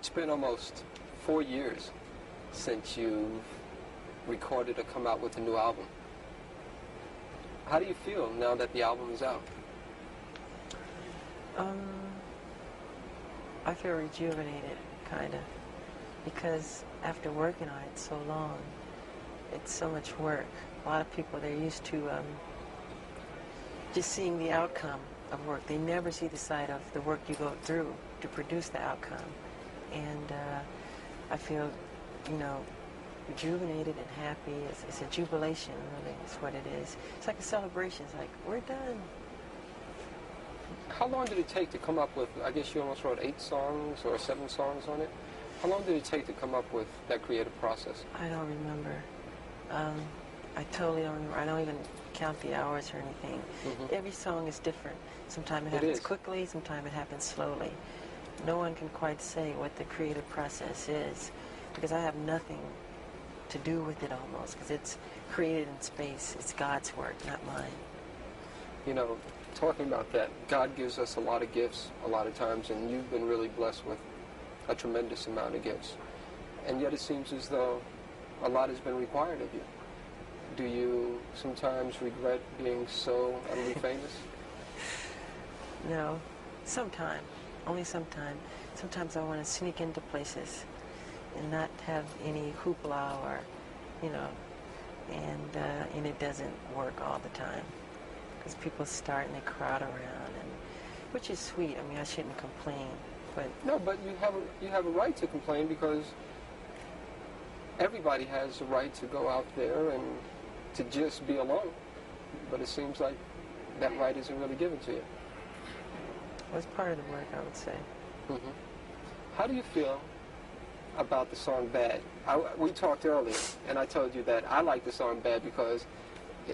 It's been almost 4 years since you've recorded or come out with a new album. How do you feel now that the album is out? I feel rejuvenated, kind of, because after working on it so long, it's so much work. A lot of people, they're used to just seeing the outcome of work. They never see the side of the work you go through to produce the outcome. And I feel, you know, rejuvenated and happy. It's a jubilation, really, is what it is. It's like a celebration. It's like, we're done. How long did it take to come up with, I guess you almost wrote 8 songs or 7 songs on it? How long did it take to come up with that creative process? I don't remember. I totally don't remember. I don't even count the hours or anything. Every song is different. Sometimes it happens quickly, sometimes it happens slowly. No one can quite say what the creative process is, because I have nothing to do with it almost, because it's created in space. It's God's work, not mine. You know, talking about that, God gives us a lot of gifts a lot of times, and you've been really blessed with a tremendous amount of gifts. And yet it seems as though a lot has been required of you. Do you sometimes regret being so utterly famous? No, sometimes. Only sometimes. Sometimes I want to sneak into places and not have any hoopla or, you know, and it doesn't work all the time. Because people start and they crowd around, and which is sweet. I mean, I shouldn't complain, but no. But you have a right to complain, because everybody has a right to go out there and to just be alone. But it seems like that right isn't really given to you. Well, it's part of the work, I would say. How do you feel about the song "Bad"? We talked earlier, and I told you that I like the song "Bad" because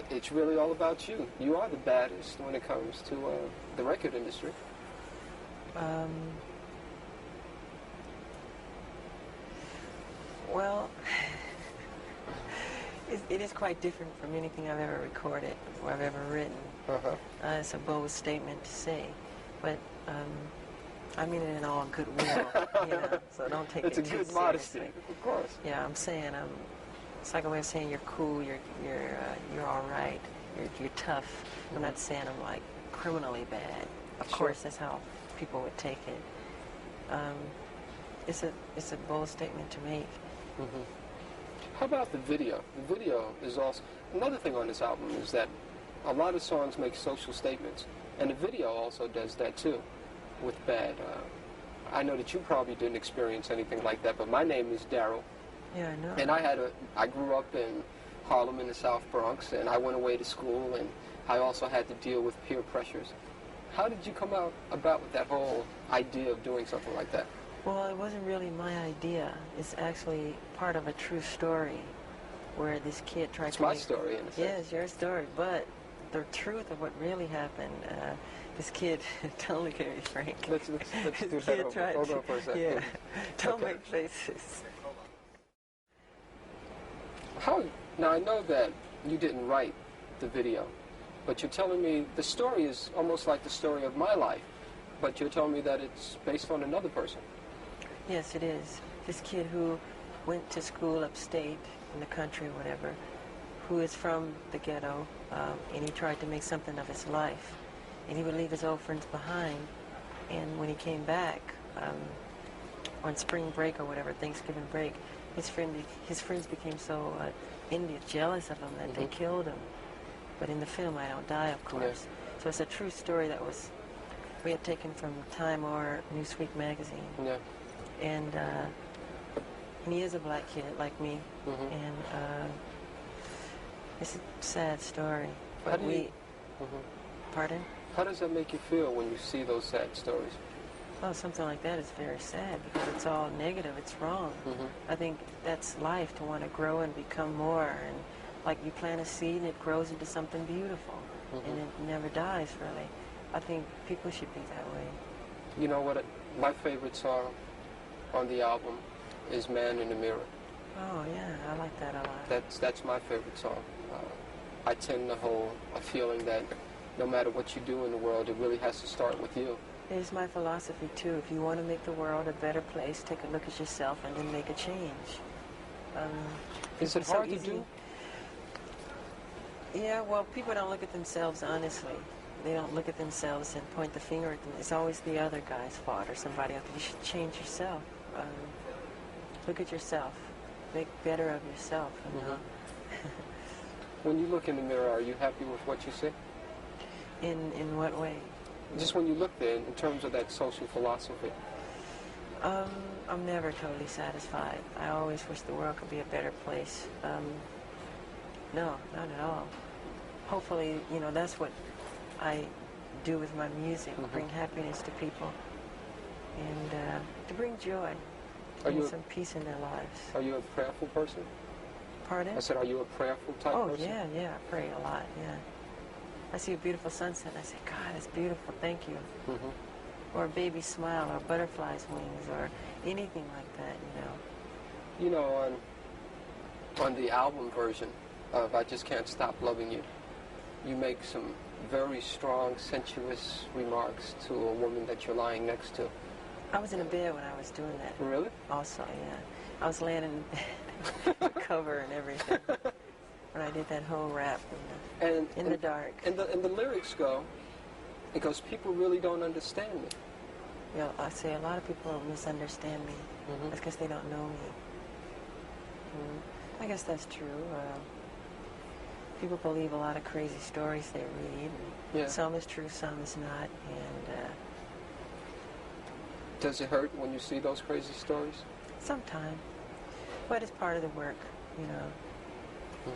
it's really all about you. You are the baddest when it comes to the record industry. Well, it is quite different from anything I've ever recorded or I've ever written. It's a bold statement to say, but I mean it in all goodwill, you know, so don't take it too seriously. It's a good modesty, of course. Yeah, I'm saying, it's like a way of saying you're cool, you're all right, you're tough. I'm not saying I'm like criminally bad. Of course, that's how people would take it. It's a bold statement to make. How about the video? The video is also another thing on this album, is that a lot of songs make social statements, and the video also does that too. With "Bad," I know that you probably didn't experience anything like that, but my name is Daryl. Yeah, I know. And I grew up in Harlem in the South Bronx, and I went away to school, and I also had to deal with peer pressures. How did you come about with that whole idea of doing something like that? Well, it wasn't really my idea. It's actually part of a true story where this kid tried to... It's my story, in a sense. Yeah, it's your story, but the truth of what really happened, this kid, don't look at me, Frank. Let's do that. Hold on for a second. Yeah, don't make faces. Now, I know that you didn't write the video, but you're telling me the story is almost like the story of my life, but you're telling me that it's based on another person. Yes, it is. This kid who went to school upstate in the country or whatever, who is from the ghetto, and he tried to make something of his life. And he would leave his old friends behind, and when he came back on spring break or whatever, Thanksgiving break, his friends became so envious, jealous of him that they killed him. But in the film, I don't die, of course. Yes. So it's a true story that we had taken from Time or Newsweek magazine. Yeah. And he is a black kid like me, and it's a sad story. But pardon? How does that make you feel when you see those sad stories? Oh, something like that is very sad because it's all negative. It's wrong. I think that's life, to want to grow and become more. And like you plant a seed and it grows into something beautiful, and it never dies, really. I think people should be that way. You know what? My favorite song on the album is "Man in the Mirror." Oh yeah, I like that a lot. That's my favorite song. I tend to hold a feeling that no matter what you do in the world, it really has to start with you. It's my philosophy too. If you want to make the world a better place, take a look at yourself and then make a change. Is it so hard to easy. do? Yeah, well, people don't look at themselves honestly. They don't look at themselves and point the finger at them. It's always the other guy's fault or somebody else. You should change yourself. Look at yourself. Make better of yourself. You know? When you look in the mirror, are you happy with what you see? In what way? Just when you look there, in terms of that social philosophy. I'm never totally satisfied. I always wish the world could be a better place. No, not at all. Hopefully, you know, that's what I do with my music, bring happiness to people and to bring joy and some peace in their lives. Are you a prayerful person? Pardon? I said, are you a prayerful type person? Oh, yeah, I pray a lot, yeah. I see a beautiful sunset and I say, God, it's beautiful, thank you. Or a baby smile or butterfly's wings or anything like that, you know. You know, on the album version of I Just Can't Stop Loving You, you make some very strong, sensuous remarks to a woman that you're lying next to. I was in a bed when I was doing that. Really? Also, yeah. I was laying in the cover and everything when I did that whole rap in the dark. And the lyrics go, it goes, people really don't understand me. You know, I say a lot of people misunderstand me. That's because they don't know me. I guess that's true. People believe a lot of crazy stories they read. Yeah. Some is true, some is not. And does it hurt when you see those crazy stories? sometimes. But it's part of the work, you know.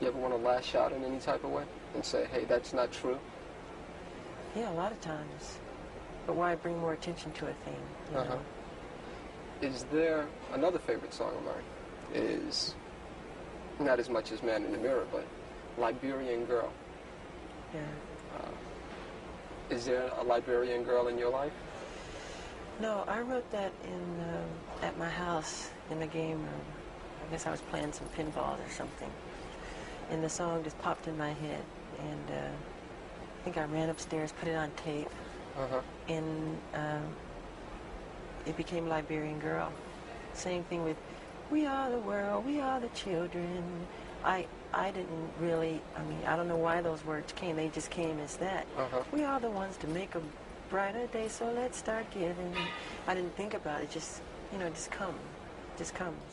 You ever want to lash out in any type of way and say, hey, that's not true? Yeah, a lot of times. But why bring more attention to a thing, you know? Is there another favorite song of mine? Is not as much as Man in the Mirror, but Liberian Girl. Yeah. Is there a Liberian girl in your life? No, I wrote that in at my house in the game room. I guess I was playing some pinball or something. And the song just popped in my head. And I think I ran upstairs, put it on tape. And it became Liberian Girl. Same thing with We Are the World, We Are the Children. I didn't really, I mean, I don't know why those words came. They just came as that. We are the ones to make a brighter day, so let's start giving. I didn't think about it. Just, you know, just comes.